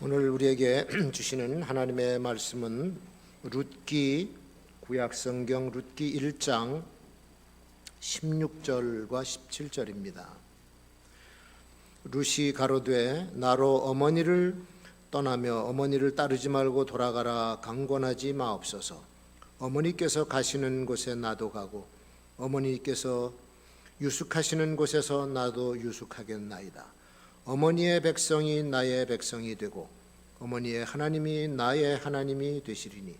오늘 우리에게 주시는 하나님의 말씀은 룻기 구약성경 룻기 1장 16절과 17절입니다. 룻이 가로되 나로 어머니를 떠나며 어머니를 따르지 말고 돌아가라 강권하지 마옵소서. 어머니께서 가시는 곳에 나도 가고 어머니께서 유숙하시는 곳에서 나도 유숙하겠나이다. 어머니의 백성이 나의 백성이 되고 어머니의 하나님이 나의 하나님이 되시리니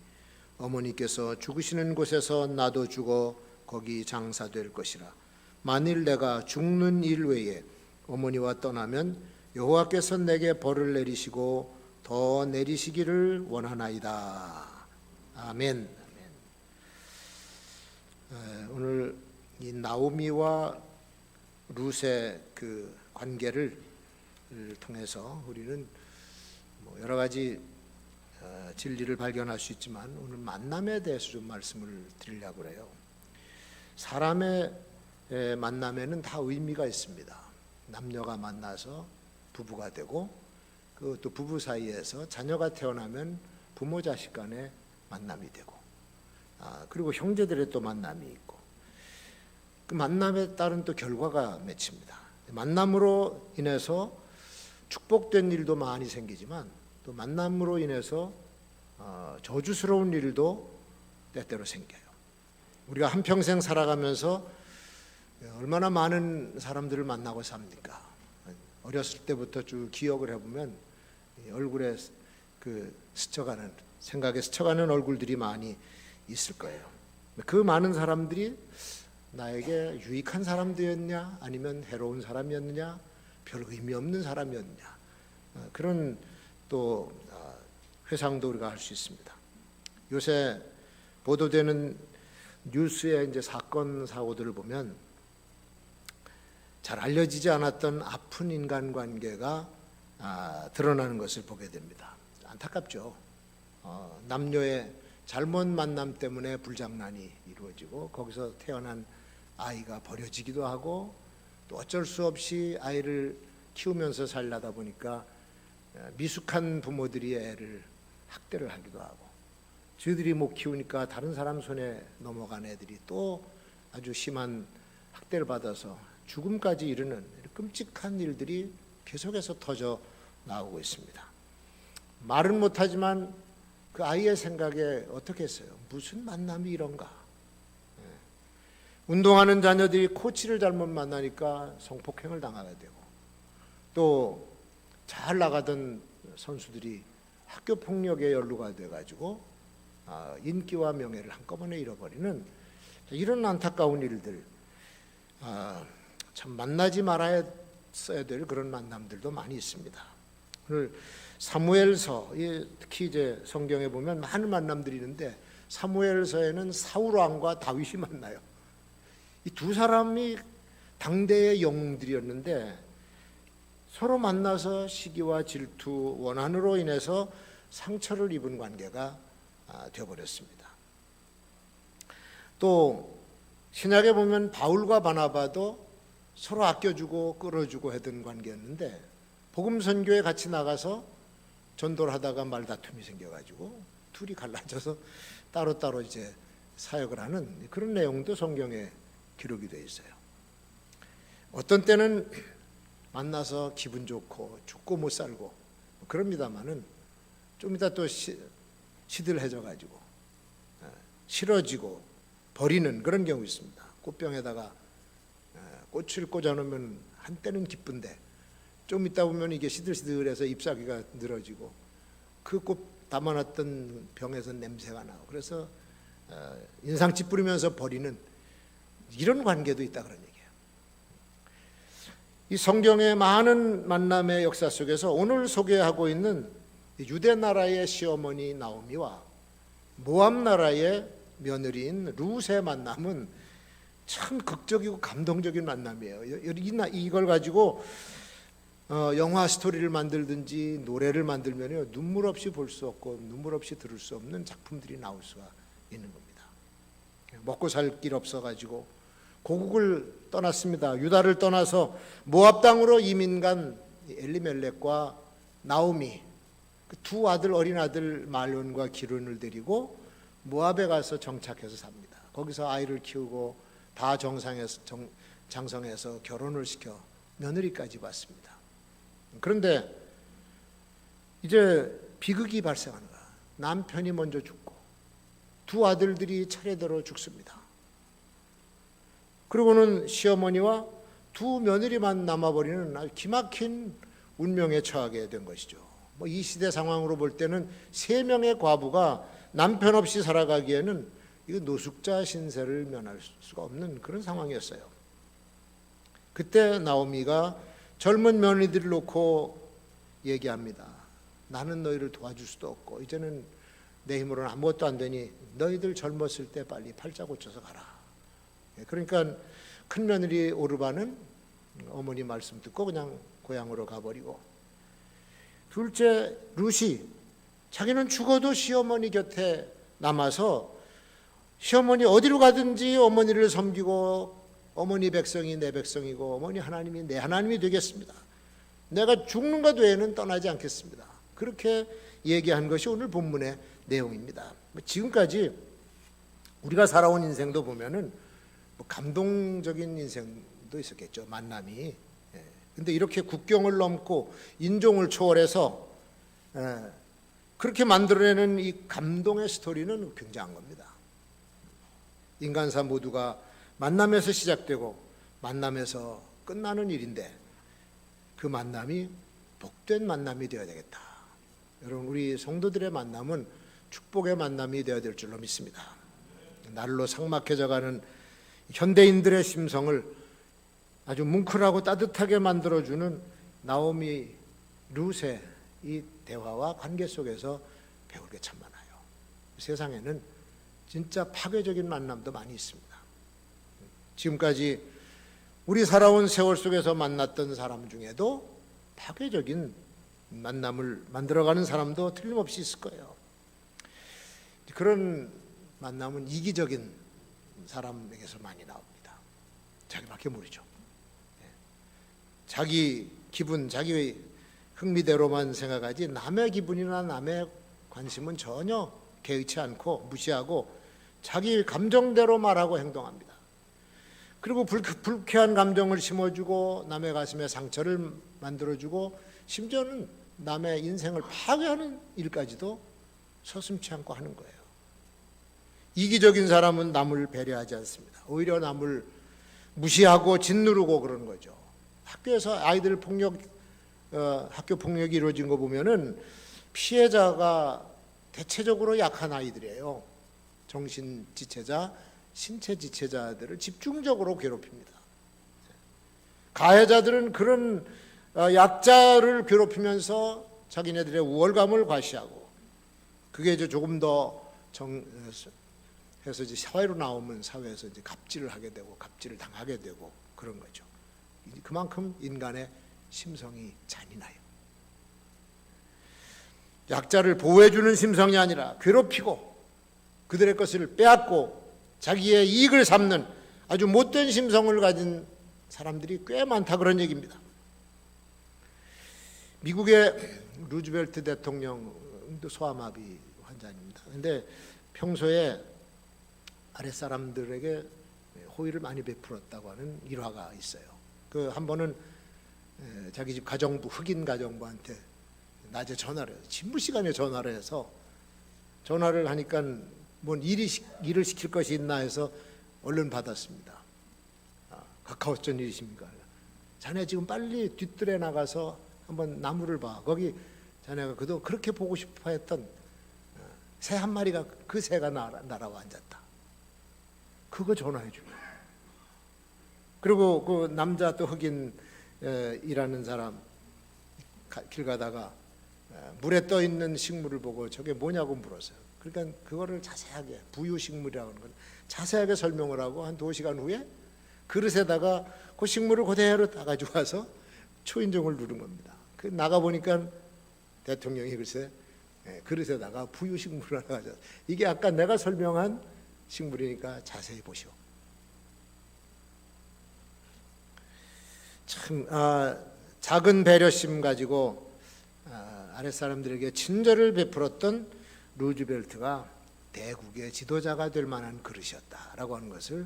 어머니께서 죽으시는 곳에서 나도 죽어 거기 장사될 것이라. 만일 내가 죽는 일 외에 어머니와 떠나면 여호와께서 내게 벌을 내리시고 더 내리시기를 원하나이다. 아멘. 오늘 이 나오미와 룻의 그 관계를 통해서 우리는 여러 가지 진리를 발견할 수 있지만 오늘 만남에 대해서 좀 말씀을 드리려고 해요. 사람의 만남에는 다 의미가 있습니다. 남녀가 만나서 부부가 되고 또 부부 사이에서 자녀가 태어나면 부모 자식 간의 만남이 되고 그리고 형제들의 또 만남이 있고 그 만남에 따른 또 결과가 맺힙니다. 만남으로 인해서 축복된 일도 많이 생기지만 또 만남으로 인해서 저주스러운 일도 때때로 생겨요. 우리가 한평생 살아가면서 얼마나 많은 사람들을 만나고 삽니까? 어렸을 때부터 쭉 기억을 해보면 얼굴에 그 스쳐가는 생각에 스쳐가는 얼굴들이 많이 있을 거예요. 그 많은 사람들이 나에게 유익한 사람들이었냐 아니면 해로운 사람이었느냐 별 의미 없는 사람이었냐 그런 또 회상도 우리가 할 수 있습니다. 요새 보도되는 뉴스의 이제 사건 사고들을 보면 잘 알려지지 않았던 아픈 인간관계가 드러나는 것을 보게 됩니다. 안타깝죠. 남녀의 잘못 만남 때문에 불장난이 이루어지고 거기서 태어난 아이가 버려지기도 하고 또 어쩔 수 없이 아이를 키우면서 살려다 보니까 미숙한 부모들이 애를 학대를 하기도 하고 저희들이 못 키우니까 다른 사람 손에 넘어간 애들이 또 아주 심한 학대를 받아서 죽음까지 이르는 끔찍한 일들이 계속해서 터져 나오고 있습니다. 말은 못하지만 그 아이의 생각에 어떻게 했어요? 무슨 만남이 이런가? 운동하는 자녀들이 코치를 잘못 만나니까 성폭행을 당하게 되고 또 잘 나가던 선수들이 학교 폭력에 연루가 돼가지고 인기와 명예를 한꺼번에 잃어버리는 이런 안타까운 일들, 참 만나지 말아야 될 그런 만남들도 많이 있습니다. 오늘 사무엘서, 특히 이제 성경에 보면 많은 만남들이 있는데 사무엘서에는 사울 왕과 다윗이 만나요. 이 두 사람이 당대의 영웅들이었는데 서로 만나서 시기와 질투, 원한으로 인해서 상처를 입은 관계가 되어버렸습니다. 또 신약에 보면 바울과 바나바도 서로 아껴주고 끌어주고 하던 관계였는데 복음 선교에 같이 나가서 전도를 하다가 말다툼이 생겨가지고 둘이 갈라져서 따로따로 이제 사역을 하는 그런 내용도 성경에 기록이 되어 있어요. 어떤 때는 만나서 기분 좋고 죽고 못 살고 그럽니다만은 좀 이따 또 시들해져 가지고 싫어지고 버리는 그런 경우 있습니다. 꽃병에다가 꽃을 꽂아놓으면 한때는 기쁜데 좀 있다 보면 이게 시들시들해서 잎사귀가 늘어지고 그 꽃 담아놨던 병에서 냄새가 나고 그래서 인상 찌푸리면서 버리는 이런 관계도 있다 그런 얘기예요. 이 성경의 많은 만남의 역사 속에서 오늘 소개하고 있는 유대 나라의 시어머니 나오미와 모압 나라의 며느리인 룻의 만남은 참 극적이고 감동적인 만남이에요. 이걸 가지고 영화 스토리를 만들든지 노래를 만들면요 눈물 없이 볼 수 없고 눈물 없이 들을 수 없는 작품들이 나올 수가 있는 겁니다. 먹고 살 길 없어가지고 고국을 떠났습니다. 유다를 떠나서 모압 땅으로 이민 간 엘리멜렉과 나오미 두 아들, 어린 아들 말론과 기른을 데리고 모압에 가서 정착해서 삽니다. 거기서 아이를 키우고 다 장성해서 결혼을 시켜 며느리까지 받습니다. 그런데 이제 비극이 발생하는 거야. 남편이 먼저 죽고 두 아들들이 차례대로 죽습니다. 그리고는 시어머니와 두 며느리만 남아버리는 아주 기막힌 운명에 처하게 된 것이죠. 이 시대 상황으로 볼 때는 세 명의 과부가 남편 없이 살아가기에는 이거 노숙자 신세를 면할 수가 없는 그런 상황이었어요. 그때 나오미가 젊은 며느리들을 놓고 얘기합니다. 나는 너희를 도와줄 수도 없고 이제는 내 힘으로는 아무것도 안 되니 너희들 젊었을 때 빨리 팔자 고쳐서 가라. 그러니까 큰 며느리 오르바는 어머니 말씀 듣고 그냥 고향으로 가버리고, 둘째 루시, 자기는 죽어도 시어머니 곁에 남아서 시어머니 어디로 가든지 어머니를 섬기고, 어머니 백성이 내 백성이고 어머니 하나님이 내 하나님이 되겠습니다. 내가 죽는 것 외에는 떠나지 않겠습니다. 그렇게 얘기한 것이 오늘 본문의 내용입니다. 지금까지 우리가 살아온 인생도 보면은 감동적인 인생도 있었겠죠. 만남이. 근데 이렇게 국경을 넘고 인종을 초월해서 그렇게 만들어내는 이 감동의 스토리는 굉장한 겁니다. 인간사 모두가 만남에서 시작되고 만남에서 끝나는 일인데 그 만남이 복된 만남이 되어야 되겠다. 여러분, 우리 성도들의 만남은 축복의 만남이 되어야 될 줄로 믿습니다. 날로 삭막해져가는 현대인들의 심성을 아주 뭉클하고 따뜻하게 만들어주는 나오미, 룻의 이 대화와 관계 속에서 배울 게 참 많아요. 세상에는 진짜 파괴적인 만남도 많이 있습니다. 지금까지 우리 살아온 세월 속에서 만났던 사람 중에도 파괴적인 만남을 만들어가는 사람도 틀림없이 있을 거예요. 그런 만남은 이기적인 사람에게서 많이 나옵니다. 자기밖에 모르죠. 자기 기분, 자기 흥미대로만 생각하지 남의 기분이나 남의 관심은 전혀 개의치 않고 무시하고 자기 감정대로 말하고 행동합니다. 그리고 불쾌한 감정을 심어주고 남의 가슴에 상처를 만들어주고 심지어는 남의 인생을 파괴하는 일까지도 서슴지 않고 하는 거예요. 이기적인 사람은 남을 배려하지 않습니다. 오히려 남을 무시하고 짓누르고 그러는 거죠. 학교에서 아이들 학교 폭력이 이루어진 거 보면은 피해자가 대체적으로 약한 아이들이에요. 정신 지체자, 신체 지체자들을 집중적으로 괴롭힙니다. 가해자들은 그런 약자를 괴롭히면서 자기네들의 우월감을 과시하고, 그게 이제 조금 더 해서 이제 사회로 나오면 사회에서 이제 갑질을 하게 되고 갑질을 당하게 되고 그런 거죠. 그만큼 인간의 심성이 잔인해요. 약자를 보호해주는 심성이 아니라 괴롭히고 그들의 것을 빼앗고 자기의 이익을 삼는 아주 못된 심성을 가진 사람들이 꽤 많다, 그런 얘기입니다. 미국의 루즈벨트 대통령도 소아마비 환자입니다. 그런데 평소에 아랫사람들에게 호의를 많이 베풀었다고 하는 일화가 있어요. 그 한 번은 자기 집 가정부, 흑인 가정부한테 낮에 전화를 해서, 진부 시간에 전화를 해서, 전화를 하니까 뭔 일을 시킬 것이 있나 해서 얼른 받았습니다. 가까웠던 일이십니까? 자네 지금 빨리 뒤뜰에 나가서 한번 나무를 봐. 거기 자네가 그도 그렇게 보고 싶어 했던 새 한 마리가, 그 새가 날아와 앉았다. 그거 전화해 주고. 그리고 그 남자 또 흑인 일하는 사람 길 가다가 물에 떠 있는 식물을 보고 저게 뭐냐고 물었어요. 그러니까 그거를 자세하게, 부유식물이라고 하는 건 자세하게 설명을 하고 한 2시간 후에 그릇에다가 그 식물을 그대로 따가지고 와서 초인종을 누른 겁니다. 그 나가 보니까 대통령이 글쎄 그릇에다가 부유식물을 하나 가져서, 이게 아까 내가 설명한 식물이니까 자세히 보시오. 참 작은 배려심 가지고 아랫사람들에게 친절을 베풀었던 루즈벨트가 대국의 지도자가 될 만한 그릇이었다라고 하는 것을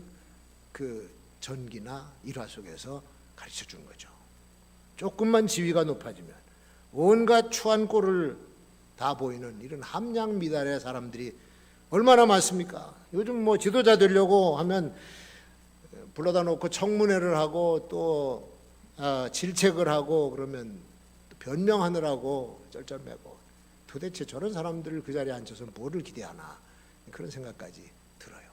그 전기나 일화 속에서 가르쳐 준 거죠. 조금만 지위가 높아지면 온갖 추한 꼴을 다 보이는 이런 함량 미달의 사람들이 얼마나 많습니까? 요즘 뭐 지도자 되려고 하면 불러다 놓고 청문회를 하고 또 질책을 하고 그러면 변명하느라고 쩔쩔매고 도대체 저런 사람들을 그 자리에 앉혀서 뭐를 기대하나 그런 생각까지 들어요.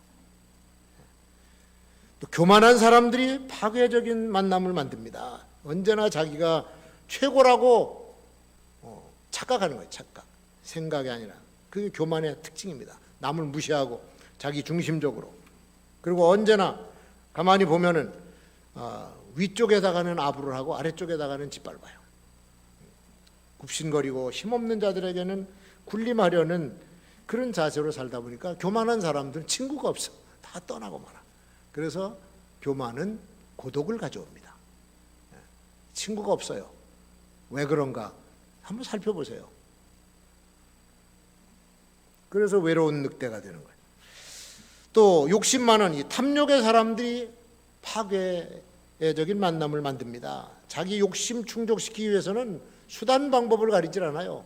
또 교만한 사람들이 파괴적인 만남을 만듭니다. 언제나 자기가 최고라고 착각하는 거예요. 착각. 생각이 아니라. 그게 교만의 특징입니다. 남을 무시하고 자기 중심적으로. 그리고 언제나 가만히 보면은 위쪽에다가는 아부를 하고 아래쪽에다가는 짓밟아요. 굽신거리고 힘없는 자들에게는 군림하려는 그런 자세로 살다 보니까 교만한 사람들은 친구가 없어. 다 떠나고 말아. 그래서 교만은 고독을 가져옵니다. 친구가 없어요. 왜 그런가? 한번 살펴보세요. 그래서 외로운 늑대가 되는 거예요. 또 욕심 많은 이 탐욕의 사람들이 파괴적인 만남을 만듭니다. 자기 욕심 충족시키기 위해서는 수단 방법을 가리질 않아요.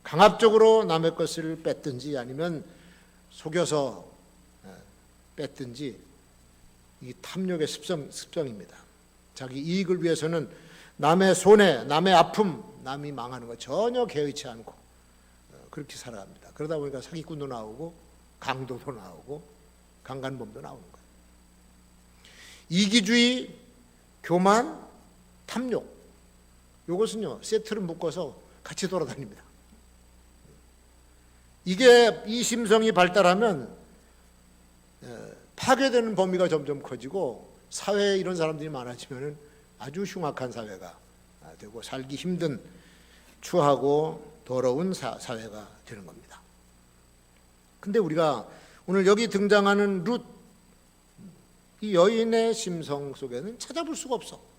강압적으로 남의 것을 뺏든지 아니면 속여서 뺏든지 이 탐욕의 습성입니다. 자기 이익을 위해서는 남의 손해, 남의 아픔, 남이 망하는 거 전혀 개의치 않고 그렇게 살아갑니다. 그러다 보니까 사기꾼도 나오고 강도도 나오고 강간범도 나오는 거예요. 이기주의, 교만, 탐욕 이것은요 세트를 묶어서 같이 돌아다닙니다. 이게 이 심성이 발달하면 파괴되는 범위가 점점 커지고 사회에 이런 사람들이 많아지면 아주 흉악한 사회가 되고 살기 힘든 추하고 더러운 사회가 되는 겁니다. 근데 우리가 오늘 여기 등장하는 룻, 이 여인의 심성 속에는 찾아볼 수가 없어.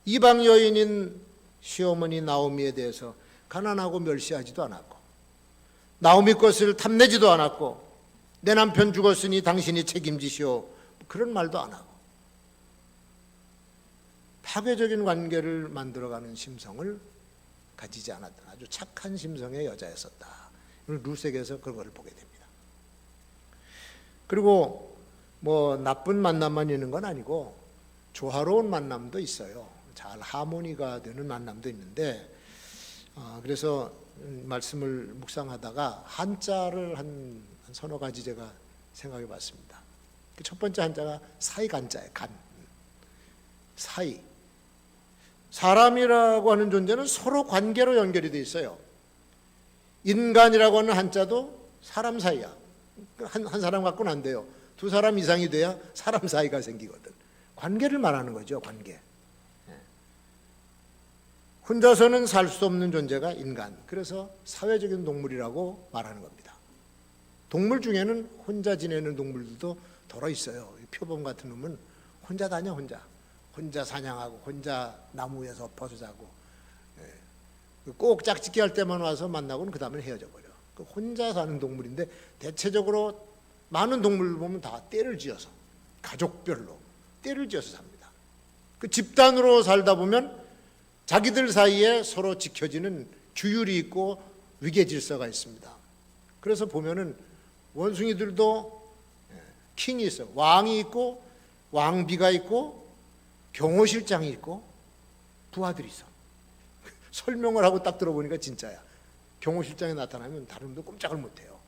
이방 여인인 시어머니 나오미에 대해서 가난하고 멸시하지도 않았고 나오미 것을 탐내지도 않았고 내 남편 죽었으니 당신이 책임지시오 그런 말도 안 하고 파괴적인 관계를 만들어가는 심성을 가지지 않았던 아주 착한 심성의 여자였었다. 룻에게서 그런 걸 보게 됩니다. 그리고 뭐 나쁜 만남만 있는 건 아니고 조화로운 만남도 있어요. 잘 하모니가 되는 만남도 있는데 그래서 말씀을 묵상하다가 한자를 한 서너 가지 제가 생각해 봤습니다. 첫 번째 한자가 사이간자예요. 간. 사이. 사람이라고 하는 존재는 서로 관계로 연결이 되어 있어요. 인간이라고 하는 한자도 사람 사이야. 한 사람 갖고는 안 돼요. 두 사람 이상이 돼야 사람 사이가 생기거든. 관계를 말하는 거죠. 관계. 혼자서는 살 수 없는 존재가 인간. 그래서 사회적인 동물이라고 말하는 겁니다. 동물 중에는 혼자 지내는 동물들도 덜어 있어요. 표범 같은 놈은 혼자 다녀. 혼자 사냥하고 혼자 나무 위에서 벗어 자고 꼭 짝짓기 할 때만 와서 만나고는 그 다음에 헤어져 버려. 혼자 사는 동물인데 대체적으로 많은 동물을 보면 다 떼를 지어서 가족별로 떼를 지어서 삽니다. 그 집단으로 살다 보면 자기들 사이에 서로 지켜지는 규율이 있고 위계 질서가 있습니다. 그래서 보면은 원숭이들도 킹이 있어. 왕이 있고 왕비가 있고 경호실장이 있고 부하들이 있어. 설명을 하고 딱 들어보니까 진짜야. 경호실장이 나타나면 다른 놈도 꼼짝을 못해요.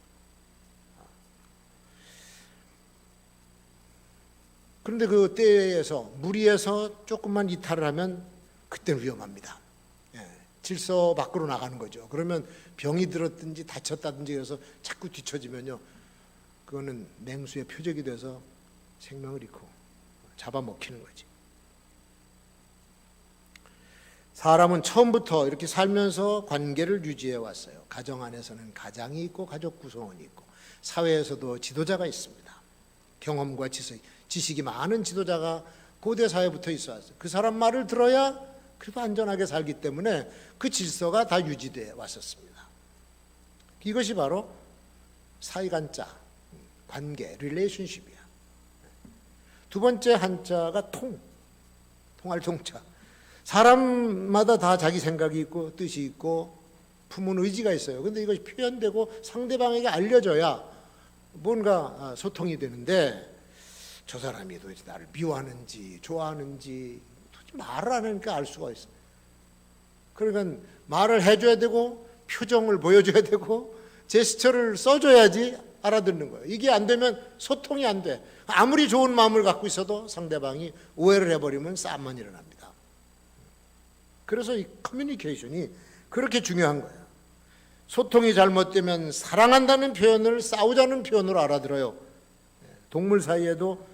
그런데 그 때에서 무리해서 조금만 이탈을 하면 그때는 위험합니다. 질서 밖으로 나가는 거죠. 그러면 병이 들었든지 다쳤다든지 해서 자꾸 뒤처지면요, 그거는 맹수의 표적이 돼서 생명을 잃고 잡아먹히는 거지. 사람은 처음부터 이렇게 살면서 관계를 유지해 왔어요. 가정 안에서는 가장이 있고 가족 구성원이 있고 사회에서도 지도자가 있습니다. 경험과 지식이 많은 지도자가 고대 사회부터 있어 왔어요. 그 사람 말을 들어야 그래도 안전하게 살기 때문에 그 질서가 다 유지되어 왔었습니다. 이것이 바로 사이간자, 관계, 릴레이션십이야. 두 번째 한자가 통할 통자. 사람마다 다 자기 생각이 있고 뜻이 있고 품은 의지가 있어요. 근데 이것이 표현되고 상대방에게 알려져야 뭔가 소통이 되는데, 저 사람이 도대체 나를 미워하는지 좋아하는지 도대체 말을 안 하니까 알 수가 있어요. 그러니까 말을 해줘야 되고 표정을 보여줘야 되고 제스처를 써줘야지 알아듣는 거예요. 이게 안 되면 소통이 안 돼. 아무리 좋은 마음을 갖고 있어도 상대방이 오해를 해버리면 싸움만 일어납니다. 그래서 이 커뮤니케이션이 그렇게 중요한 거예요. 소통이 잘못되면 사랑한다는 표현을 싸우자는 표현으로 알아들어요. 동물 사이에도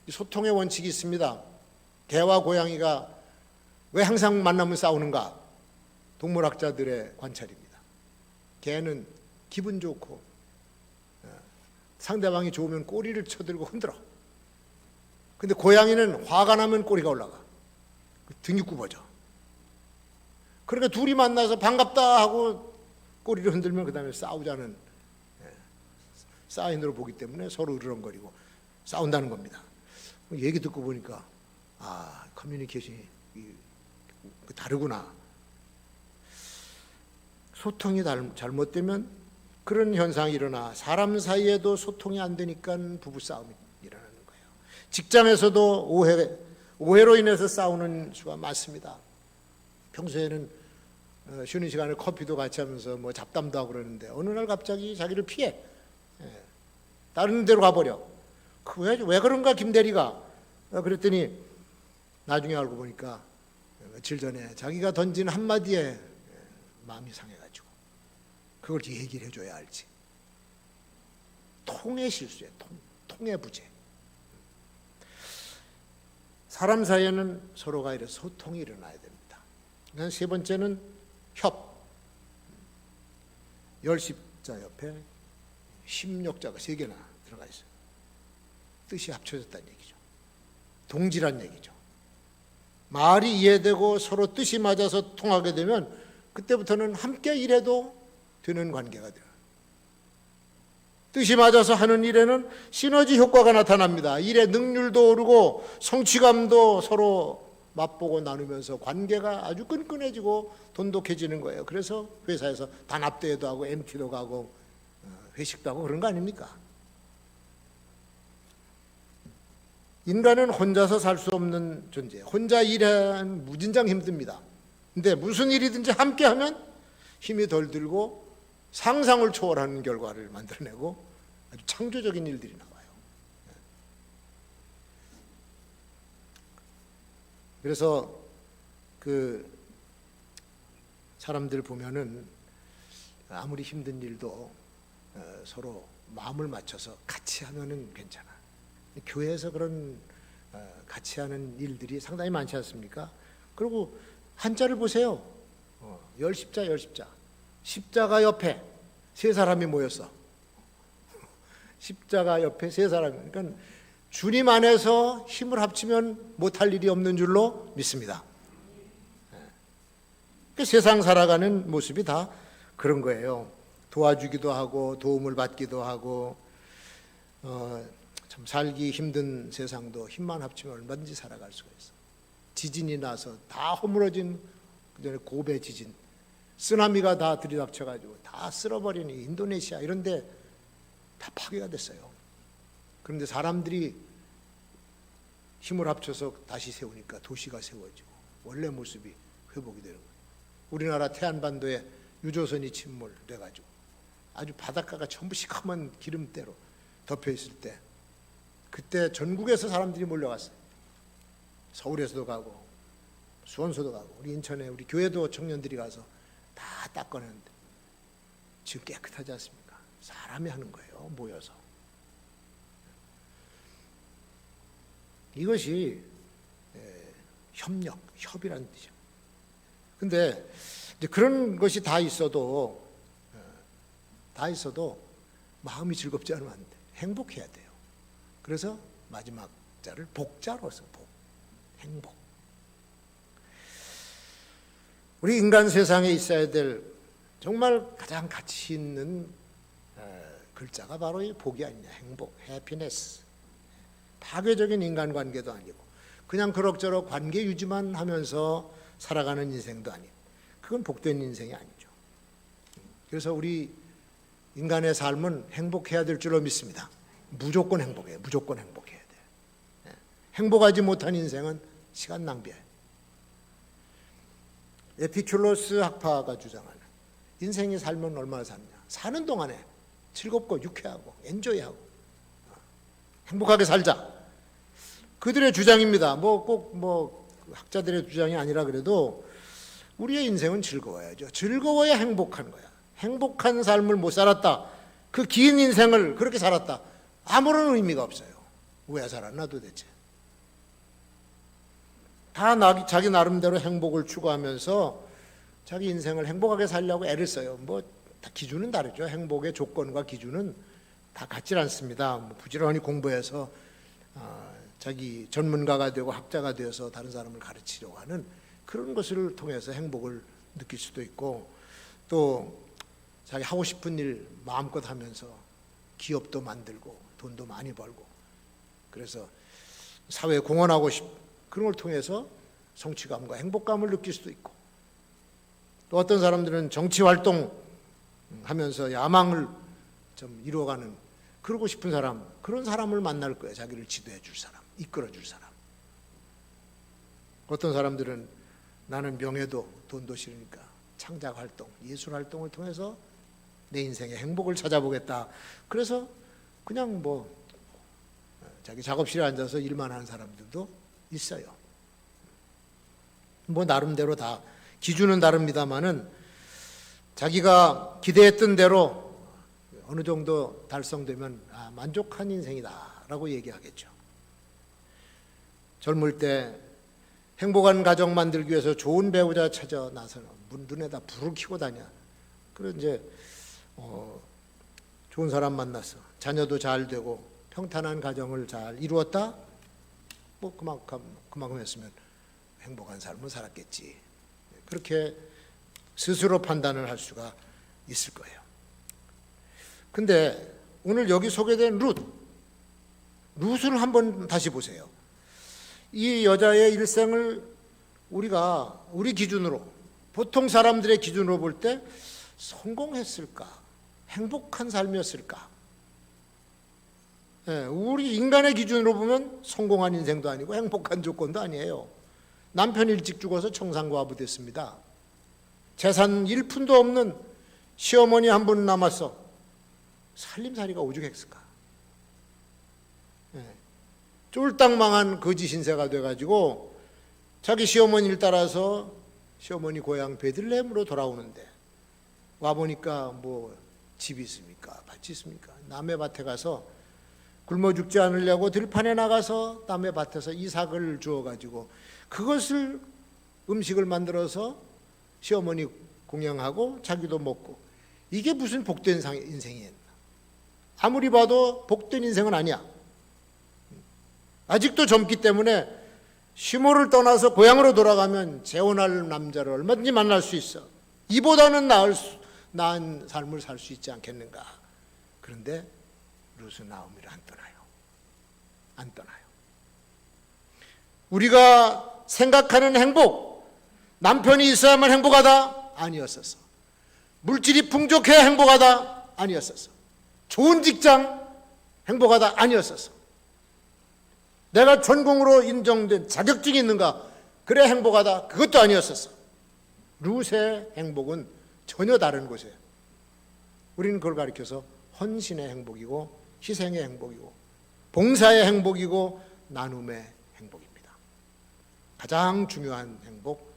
소통의 원칙이 있습니다. 개와 고양이가 왜 항상 만나면 싸우는가? 동물학자들의 관찰입니다. 개는 기분 좋고 상대방이 좋으면 꼬리를 쳐들고 흔들어. 근데 고양이는 화가 나면 꼬리가 올라가. 등이 굽어져. 그러니까 둘이 만나서 반갑다 하고 꼬리를 흔들면 그 다음에 싸우자는 사인으로 보기 때문에 서로 으르렁거리고 싸운다는 겁니다. 얘기 듣고 보니까 커뮤니케이션이 다르구나. 소통이 잘못되면 그런 현상이 일어나 사람 사이에도 소통이 안 되니까 부부싸움이 일어나는 거예요. 직장에서도 오해로 인해서 싸우는 수가 많습니다. 평소에는 쉬는 시간에 커피도 같이 하면서 뭐 잡담도 하고 그러는데 어느 날 갑자기 자기를 피해. 다른 데로 가버려. 왜 그런가 김대리가. 그랬더니 나중에 알고 보니까 며칠 전에 자기가 던진 한마디에 마음이 상해가지고 그걸 얘기를 해줘야 알지. 통의 실수에 통의 부재. 사람 사이에는 서로가 이렇게 소통이 일어나야 됩니다. 세 번째는 협. 열십자 옆에 십욕자가 3개나 들어가 있어요. 뜻이 합쳐졌다는 얘기죠. 동지란 얘기죠. 말이 이해되고 서로 뜻이 맞아서 통하게 되면 그때부터는 함께 일해도 되는 관계가 돼요. 뜻이 맞아서 하는 일에는 시너지 효과가 나타납니다. 일의 능률도 오르고 성취감도 서로 맛보고 나누면서 관계가 아주 끈끈해지고 돈독해지는 거예요. 그래서 회사에서 단합대회도 하고 MT도 가고 회식도 하고 그런 거 아닙니까? 인간은 혼자서 살 수 없는 존재. 혼자 일하면 무진장 힘듭니다. 근데 무슨 일이든지 함께 하면 힘이 덜 들고 상상을 초월하는 결과를 만들어내고 아주 창조적인 일들이 나와요. 그래서 그 사람들 보면은 아무리 힘든 일도 서로 마음을 맞춰서 같이 하면은 괜찮아. 교회에서 그런 같이 하는 일들이 상당히 많지 않습니까? 그리고 한자를 보세요. 열십자. 십자가 옆에 3사람이 모였어. 십자가 옆에 3사람이. 그러니까 주님 안에서 힘을 합치면 못할 일이 없는 줄로 믿습니다. 그러니까 세상 살아가는 모습이 다 그런 거예요. 도와주기도 하고 도움을 받기도 하고 참 살기 힘든 세상도 힘만 합치면 얼마든지 살아갈 수가 있어. 지진이 나서 다 허물어진 그전에 고베 지진, 쓰나미가 다 들이닥쳐가지고 다 쓸어버리는 인도네시아 이런데 다 파괴가 됐어요. 그런데 사람들이 힘을 합쳐서 다시 세우니까 도시가 세워지고 원래 모습이 회복이 되는 거예요. 우리나라 태안반도에 유조선이 침몰돼가지고 아주 바닷가가 전부 시커먼 기름때로 덮여 있을 때 그때 전국에서 사람들이 몰려갔어요. 서울에서도 가고 수원서도 가고 우리 인천에 우리 교회도 청년들이 가서 다 닦아내는데 지금 깨끗하지 않습니까? 사람이 하는 거예요. 모여서. 이것이 협이라는 뜻이죠. 근데 이제 그런 것이 다 있어도 마음이 즐겁지 않으면 안 돼. 행복해야 돼요. 그래서 마지막 자를 복자로 써. 행복. 우리 인간 세상에 있어야 될 정말 가장 가치 있는 글자가 바로 이 복이 아니냐. 행복, 해피니스. 파괴적인 인간관계도 아니고 그냥 그럭저럭 관계 유지만 하면서 살아가는 인생도 아니고 그건 복된 인생이 아니죠. 그래서 우리 인간의 삶은 행복해야 될 줄로 믿습니다. 무조건 행복해요. 무조건 행복해야 돼. 행복하지 못한 인생은 시간 낭비예요. 에피큘로스 학파가 주장하는 인생이 살면 얼마나 사느냐. 사는 동안에 즐겁고 유쾌하고 엔조이하고 행복하게 살자. 그들의 주장입니다. 꼭 학자들의 주장이 아니라 그래도 우리의 인생은 즐거워야죠. 즐거워야 행복한 거야. 행복한 삶을 못 살았다. 그 긴 인생을 그렇게 살았다. 아무런 의미가 없어요. 왜 살았나 도대체. 다 자기 나름대로 행복을 추구하면서 자기 인생을 행복하게 살려고 애를 써요. 다 기준은 다르죠. 행복의 조건과 기준은 다 같지 않습니다. 부지런히 공부해서 자기 전문가가 되고 학자가 되어서 다른 사람을 가르치려고 하는 그런 것을 통해서 행복을 느낄 수도 있고 또 자기 하고 싶은 일 마음껏 하면서 기업도 만들고 돈도 많이 벌고 그래서 사회에 공헌하고 그런 걸 통해서 성취감과 행복감을 느낄 수도 있고 또 어떤 사람들은 정치활동 하면서 야망을 좀 이루어가는 그러고 싶은 사람 그런 사람을 만날 거예요. 자기를 지도해 줄 사람, 이끌어 줄 사람. 어떤 사람들은 나는 명예도 돈도 싫으니까 창작활동, 예술활동을 통해서 내 인생의 행복을 찾아보겠다. 그래서 그냥 자기 작업실에 앉아서 일만 하는 사람들도 있어요. 나름대로 다 기준은 다릅니다만은 자기가 기대했던 대로 어느 정도 달성되면 만족한 인생이다라고 얘기하겠죠. 젊을 때 행복한 가정 만들기 위해서 좋은 배우자 찾아 나서는 눈에다 불을 켜고 다녀. 그런 이제 좋은 사람 만나서 자녀도 잘 되고 평탄한 가정을 잘 이루었다. 그만큼 했으면 행복한 삶을 살았겠지. 그렇게 스스로 판단을 할 수가 있을 거예요. 근데 오늘 여기 소개된 룻을 한번 다시 보세요. 이 여자의 일생을 우리 기준으로 보통 사람들의 기준으로 볼 때 성공했을까? 행복한 삶이었을까? 우리 인간의 기준으로 보면 성공한 인생도 아니고 행복한 조건도 아니에요. 남편이 일찍 죽어서 청산과부 됐습니다. 재산 1푼도 없는 시어머니 한 분 남았어. 살림살이가 오죽했을까? 쫄딱 망한 거지 신세가 돼가지고 자기 시어머니를 따라서 시어머니 고향 베들레헴으로 돌아오는데 와보니까 집이 있습니까? 밭이 있습니까? 남의 밭에 가서 굶어 죽지 않으려고 들판에 나가서 남의 밭에서 이삭을 주어가지고 그것을 음식을 만들어서 시어머니 공양하고 자기도 먹고 이게 무슨 복된 인생이었나? 아무리 봐도 복된 인생은 아니야. 아직도 젊기 때문에 시모를 떠나서 고향으로 돌아가면 재혼할 남자를 얼마든지 만날 수 있어. 이보다는 나은 삶을 살 수 있지 않겠는가. 그런데 룻은 나오미를 안 떠나요. 안 떠나요. 우리가 생각하는 행복, 남편이 있어야만 행복하다? 아니었었어. 물질이 풍족해야 행복하다? 아니었었어. 좋은 직장 행복하다? 아니었었어. 내가 전공으로 인정된 자격증이 있는가? 그래 행복하다? 그것도 아니었었어. 룻의 행복은 전혀 다른 곳이에요. 우리는 그걸 가리켜서 헌신의 행복이고 희생의 행복이고 봉사의 행복이고 나눔의 행복입니다. 가장 중요한 행복,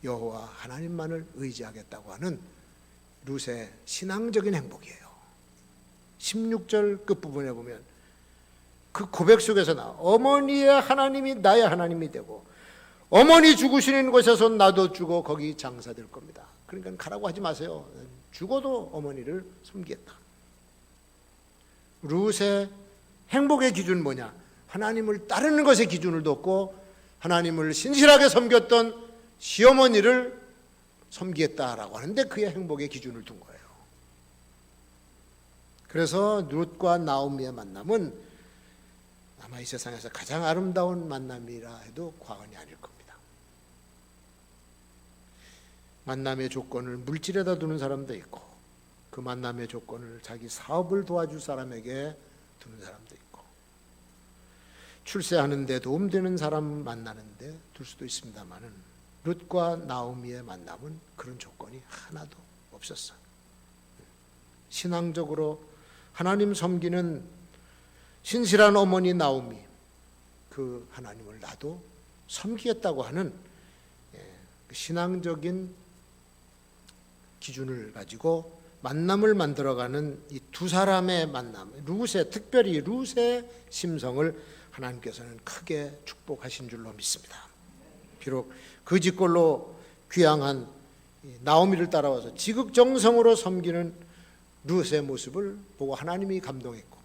여호와 하나님만을 의지하겠다고 하는 룻의 신앙적인 행복이에요. 16절 끝부분에 보면 그 고백 속에서 어머니의 하나님이 나의 하나님이 되고 어머니 죽으시는 곳에서 나도 죽어 거기 장사될 겁니다. 그러니까 가라고 하지 마세요. 죽어도 어머니를 섬기겠다. 룻의 행복의 기준은 뭐냐? 하나님을 따르는 것의 기준을 뒀고 하나님을 신실하게 섬겼던 시어머니를 섬기겠다라고 하는데 그의 행복의 기준을 둔 거예요. 그래서 룻과 나오미의 만남은 아마 이 세상에서 가장 아름다운 만남이라 해도 과언이 아닐 겁니다. 만남의 조건을 물질에다 두는 사람도 있고, 그 만남의 조건을 자기 사업을 도와줄 사람에게 두는 사람도 있고, 출세하는 데 도움되는 사람 만나는데 둘 수도 있습니다만은 룻과 나오미의 만남은 그런 조건이 하나도 없었어요. 신앙적으로 하나님 섬기는 신실한 어머니 나오미, 그 하나님을 나도 섬기겠다고 하는 신앙적인 기준을 가지고 만남을 만들어가는 이 두 사람의 만남, 특별히 룻의 심성을 하나님께서는 크게 축복하신 줄로 믿습니다. 비록 그 집골로 귀향한 나오미를 따라와서 지극정성으로 섬기는 룻의 모습을 보고 하나님이 감동했고,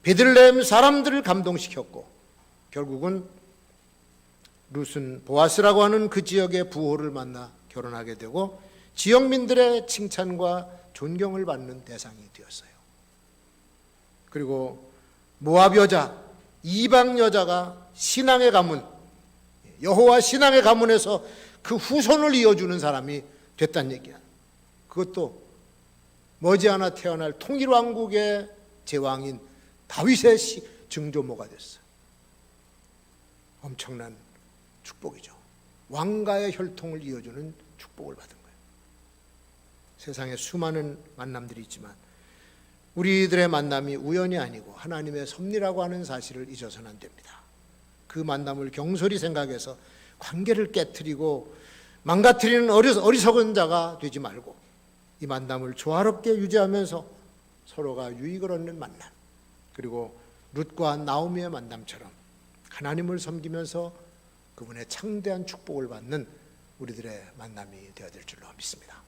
베들레헴 사람들을 감동시켰고, 결국은 룻은 보아스라고 하는 그 지역의 부호를 만나 결혼하게 되고 지역민들의 칭찬과 존경을 받는 대상이 되었어요. 그리고 모압 여자, 이방 여자가 신앙의 가문, 여호와 신앙의 가문에서 그 후손을 이어주는 사람이 됐다는 얘기야. 그것도 머지않아 태어날 통일왕국의 제왕인 다윗의 증조모가 됐어요. 엄청난 축복이죠. 왕가의 혈통을 이어주는 축복을 받은 거예요. 세상에 수많은 만남들이 있지만 우리들의 만남이 우연이 아니고 하나님의 섭리라고 하는 사실을 잊어서는 안 됩니다. 그 만남을 경솔히 생각해서 관계를 깨트리고 망가뜨리는 어리석은 자가 되지 말고 이 만남을 조화롭게 유지하면서 서로가 유익을 얻는 만남, 그리고 룻과 나오미의 만남처럼 하나님을 섬기면서 그분의 창대한 축복을 받는 우리들의 만남이 되어야 될 줄로 믿습니다.